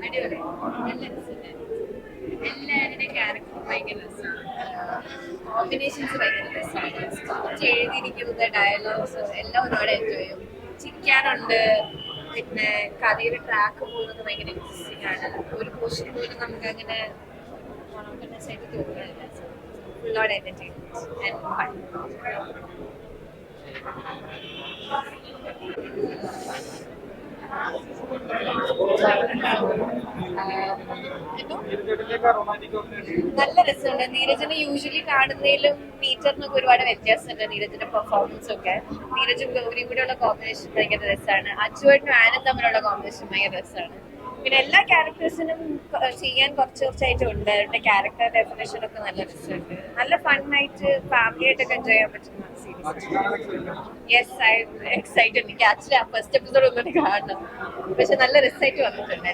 അടിപൊളി നല്ല രസമുണ്ടായിരുന്നു. എല്ലാവരുടെയും ക്യാരക്ടർ ഭയങ്കര രസമാണ്, കോമ്പിനേഷൻസ് ഭയങ്കര രസമാണ്, സ്ക്രിപ്റ്റ് എഴുതിയിരിക്കുന്നത് ഡയലോഗ്സ് എല്ലാം ഒരുപാട് എൻജോയ് ചെയ്യും. ചിരിക്കാനുണ്ട്, പിന്നെ കഥയുടെ ട്രാക്ക് പോകുന്നത് ഭയങ്കര ഇൻട്രസ്റ്റിംഗ് ആണ്. ഒരു പോർഷൻ പോലും നമുക്ക് അങ്ങനെ മോണോട്ടണസ് ആയിട്ട് തോന്നുന്നില്ല. ഫുള്ളോട് എന്റർടൈൻമെന്റ് ആൻഡ് ഫൺ. നല്ല രസമുണ്ട്. നീരജിനെ യൂഷ്വലി കാണുന്നതിലും മീറ്ററിനൊക്കെ ഒരുപാട് വ്യത്യാസമുണ്ട്. നീരജിന്റെ പെർഫോമൻസ് ഒക്കെ, നീരജും ഗൗരിയും കൂടെയുള്ള കോമ്പിനേഷൻ ഭയങ്കര രസമാണ്. അച്ചുവേട്ടനും ആനും തമ്മിലുള്ള കോമ്പിനേഷൻ ഭയങ്കര രസമാണ്. പിന്നെ എല്ലാ ക്യാരക്ടേഴ്സിനും ചെയ്യാൻ കുറച്ചായിട്ട് ഉണ്ട്. അവരുടെ ക്യാരക്ടർ ഡെഫിനേഷൻ ഒക്കെ നല്ല രസമുണ്ട്. നല്ല ഫണ്ണായിട്ട് ഫാമിലി ആയിട്ടൊക്കെ എൻജോയ് ചെയ്യാൻ പറ്റുന്ന സീരീസ്. Yes, I excited. എനിക്ക് ആക്ച്വലി ആ ഫസ്റ്റ് എപ്പിസോഡ് ഒന്നുകൂടി കാണണം. പക്ഷെ നല്ല രസമായിട്ട് വന്നിട്ടുണ്ട്.